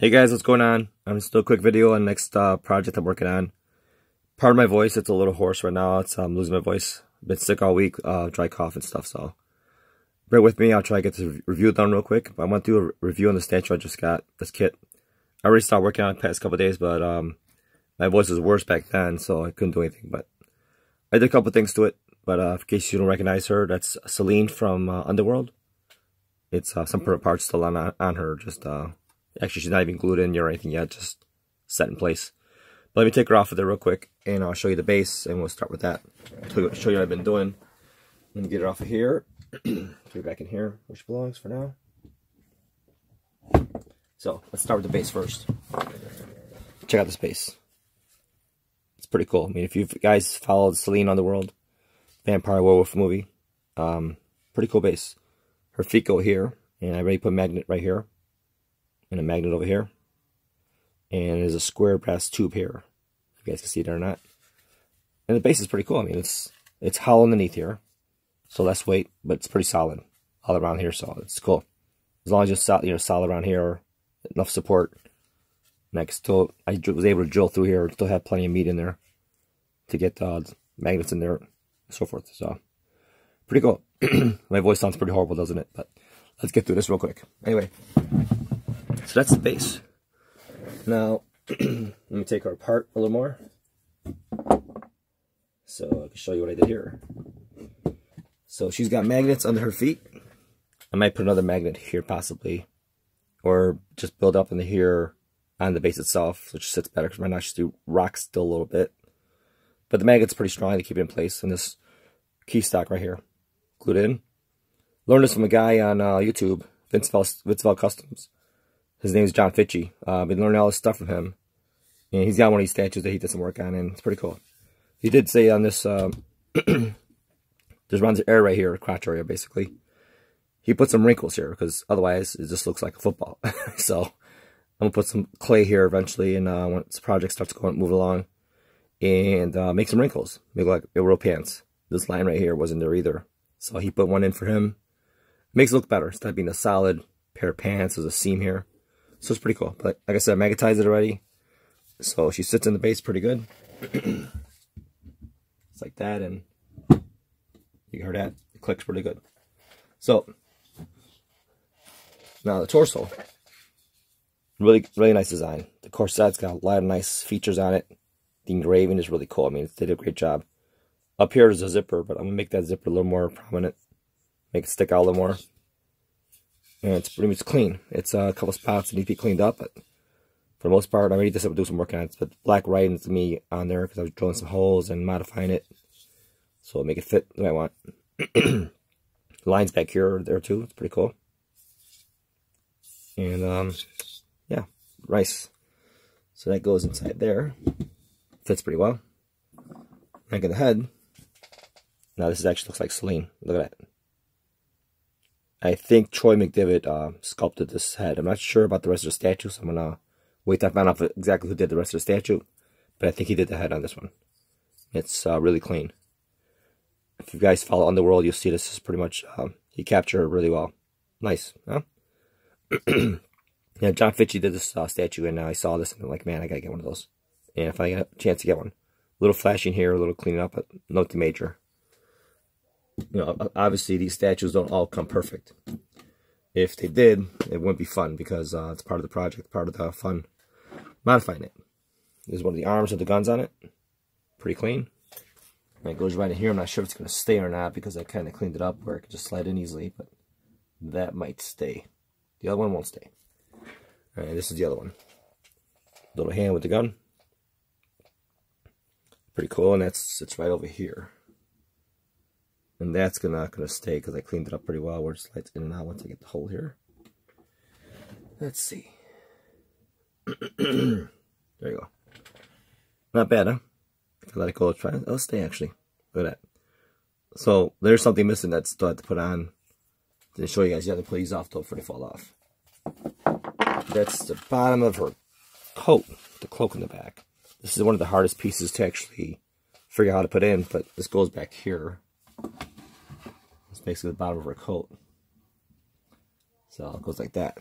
Hey guys, what's going on? I'm still a quick video on the next project I'm working on. Pardon my voice, it's a little hoarse right now. I'm losing my voice. Been sick all week, dry cough and stuff, so bear with me. I'll try to get this review done real quick. But I want to do a review on the statue I just got, this kit. I already started working on it the past couple of days, but my voice was worse back then, so I couldn't do anything. But I did a couple things to it. But in case you don't recognize her, that's Selene from Underworld. It's some parts still on her, just actually, she's not even glued in or anything yet, just set in place. But let me take her off of there real quick, and I'll show you the base, and we'll start with that. Show you what I've been doing. Let me get her off of here. Put her back in here, where she belongs for now. So, let's start with the base first. Check out this base. It's pretty cool. I mean, if you guys followed Selene Underworld, Vampire Werewolf movie, pretty cool base. Her feet go here, and I already put a magnet right here. And a magnet over here, and there's a square brass tube here, if you guys can see it or not. And the base is pretty cool. I mean, it's hollow underneath here, so less weight, but it's pretty solid all around here, so it's cool. As long as you're solid around here, enough support. And I was able to drill through here and still have plenty of meat in there to get magnets in there and so forth. So pretty cool. My voice sounds pretty horrible, doesn't it? But let's get through this real quick. Anyway. So that's the base. Now, let me take her apart a little more. So I can show you what I did here. So she's got magnets under her feet. I might put another magnet here possibly. Or just build up in here on the base itself, which sits better because right now she's through rocks still a little bit. But the magnet's pretty strong to keep it in place. And this key stock right here, glued in. Learned this from a guy on YouTube, Vell Customs. His name is Ficchi. I've been learning all this stuff from him. And he's got one of these statues that he did some work on, and it's pretty cool. He did say on this, there's runs of air right here, crotch area, basically. He put some wrinkles here, because otherwise it just looks like a football. So, I'm going to put some clay here eventually, and once the project starts going, move along, and make some wrinkles. Make like real pants. This line right here wasn't there either. So he put one in for him. Makes it look better, instead of being a solid pair of pants, there's a seam here. So it's pretty cool. But like I said, I magnetized it already. So she sits in the base pretty good. It's like that, and you heard that. It clicks pretty good. So now the torso. Really nice design. The corset's got a lot of nice features on it. The engraving is really cool. I mean, they did a great job. Up here is a zipper, but I'm gonna make that zipper a little more prominent. Make it stick out a little more. And it's pretty much clean. It's a couple spots that need to be cleaned up, but for the most part, I already did do some work on it. But black writing to me on there because I was drilling some holes and modifying it, so I'll make it fit the way I want. Lines back here are there too. It's pretty cool. And yeah, rice. So that goes inside there. Fits pretty well. Back of the head. Now this actually looks like Selene. Look at that. I think Troy McDivitt sculpted this head. I'm not sure about the rest of the statue, so I'm going to wait to find out exactly who did the rest of the statue. But I think he did the head on this one. It's really clean. If you guys follow Underworld, you'll see this is pretty much, he captured it really well. Nice, huh? Yeah, Ficchi did this statue, and I saw this, and I'm like, man, I got to get one of those. And if I get a chance to get one. A little flashing here, a little cleaning up, but nothing major. You know, obviously these statues don't all come perfect. If they did, it wouldn't be fun because it's part of the project, part of the fun modifying it. There's one of the arms with the guns on it. Pretty clean. And it goes right in here. I'm not sure if it's going to stay or not because I kind of cleaned it up where it could just slide in easily, but that might stay. The other one won't stay. Alright, this is the other one. Little hand with the gun. Pretty cool, and it's right over here. And that's not gonna stay because I cleaned it up pretty well where it slides in and out once I get the hole here. Let's see. There you go. Not bad, huh? If I let it go, it'll stay actually. Look at that. So there's something missing that still had to put on. Didn't show you guys. You have to put these off though before they fall off. That's the bottom of her coat, the cloak in the back. This is one of the hardest pieces to actually figure out how to put in, but this goes back here. It's basically the bottom of her coat. So it goes like that.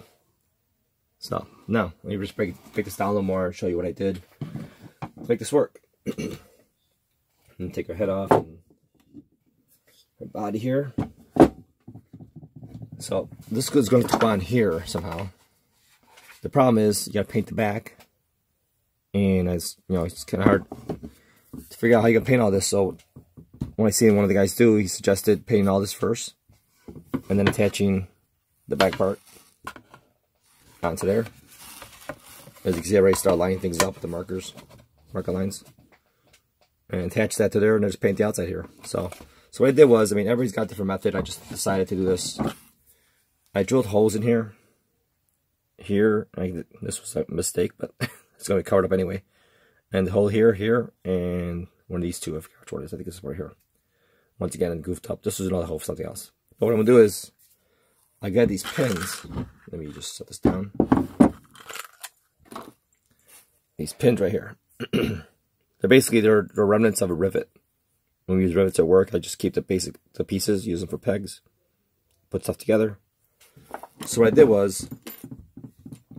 So now let me just break this down a little more and show you what I did to make this work. And take her head off and her body here. So this is going to go on here somehow. The problem is you got to paint the back, and as you know, it's kind of hard to figure out how you can paint all this. So when I seen one of the guys do, he suggested painting all this first, and then attaching the back part onto there. As you can see, I already started lining things up with the marker lines, and attach that to there, and just paint the outside here. So what I did was, I mean, everybody's got a different method. I just decided to do this. I drilled holes in here. This was a mistake, but it's going to be covered up anyway. And the hole here, and one of these two, I forget which one it is. I think this is right here. Once again, and goofed up. This was another hole for something else. But what I'm going to do is, I got these pins. Let me just set this down. These pins right here. They're remnants of a rivet. When we use rivets at work, I just keep the pieces, use them for pegs, put stuff together. So what I did was,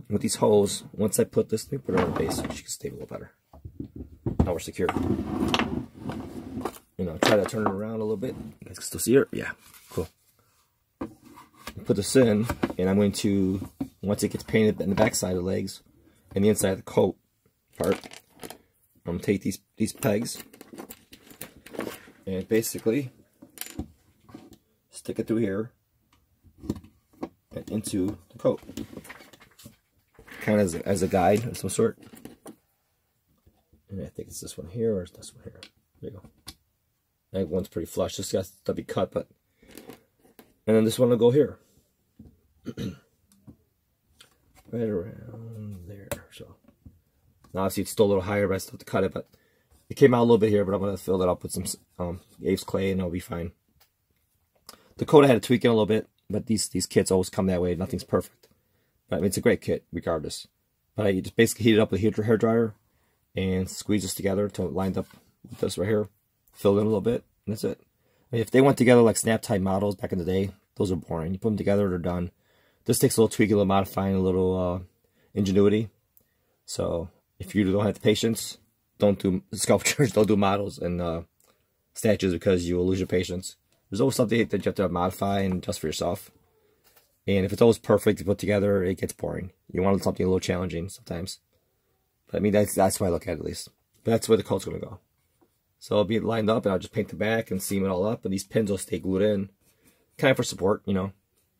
with these holes, once I put this, let me put it on the base so she can stay a little better. Now we're secure. You know, try to turn it around a little bit. You guys can still see her? Yeah, cool. Put this in, and I'm going to, once it gets painted in the back side of the legs and the inside of the coat part, I'm going to take these pegs and basically stick it through here and into the coat. Kind of as a guide of some sort. And I think it's this one here, or it's this one here. There you go. I think one's pretty flush. This has to be cut, but... And then this one will go here. Right around there. So now obviously it's still a little higher, but I still have to cut it, but it came out a little bit here, but I'm going to fill it up with some Aves clay, and it'll be fine. The coat I had to tweak it a little bit, but these kits always come that way. Nothing's perfect. But I mean, it's a great kit, regardless. But I just basically heat it up with a hair dryer and squeeze this together until it lined up with this right here. Fill it in a little bit, and that's it. I mean, if they went together like snap-tie models back in the day, those are boring. You put them together, they're done. This takes a little tweaking, a little modifying, a little ingenuity. So if you don't have the patience, don't do sculptures, don't do models and statues, because you will lose your patience. There's always something that you have to modify and adjust for yourself. And if it's always perfect to put together, it gets boring. You want something a little challenging sometimes. But I mean, that's why I look at it, at least. But that's where the coat's going to go. So it'll be lined up, and I'll just paint the back and seam it all up. And these pins will stay glued in. Kind of for support, you know.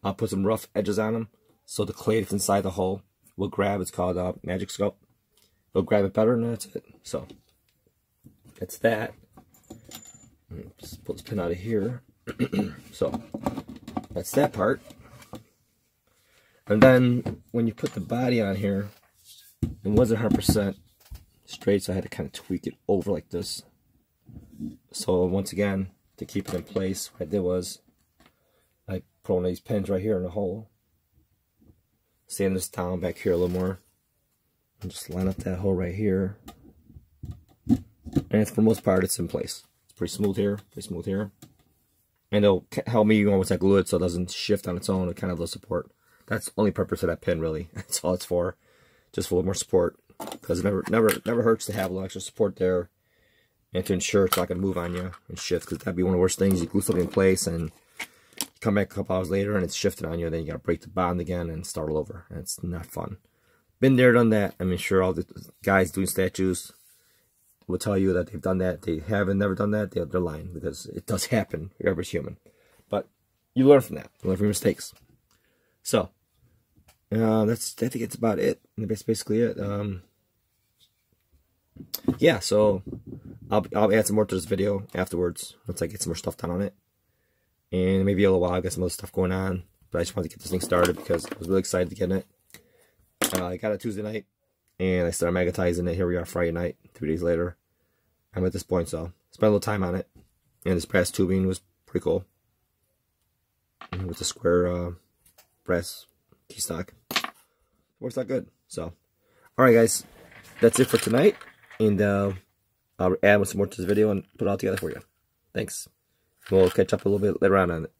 I'll put some rough edges on them, so the clay that's inside the hole will grab. It's called Magic Sculpt. It'll grab it better, and that's it. So that's that. Just pull this pin out of here. So that's that part. And then when you put the body on here, it wasn't 100% straight, so I had to kind of tweak it over like this. So once again, to keep it in place, what I did was I put one of these pins right here in the hole. Sand this down back here a little more. And just line up that hole right here. And for the most part, it's in place. It's pretty smooth here, And it'll help me once I glue it so it doesn't shift on its own. It kind of does support. That's the only purpose of that pin, really. That's all it's for. Just for a little more support. Because it never hurts to have a little extra support there. And to ensure it's not going to move on you and shift. Because that'd be one of the worst things. You glue something in place and you come back a couple hours later and it's shifted on you. And then you got to break the bond again and start all over. And it's not fun. Been there, done that. I mean, sure, all the guys doing statues will tell you that they've done that. They haven't never done that. They're lying. Because it does happen. Everybody's human. But you learn from that. You learn from your mistakes. So. I think it's about it. That's basically it. Yeah, so I'll add some more to this video afterwards once I get some more stuff done on it. And maybe a little while I'll get some other stuff going on. But I just wanted to get this thing started because I was really excited to get in it. I got it Tuesday night and I started magnetizing it. Here we are Friday night, 2 days later. I'm at this point, so spent a little time on it. And this brass tubing was pretty cool. And with the square brass key stock. Works out good. So, alright guys, that's it for tonight. And I'll add some more to this video and put it all together for you. Thanks. We'll catch up a little bit later on it.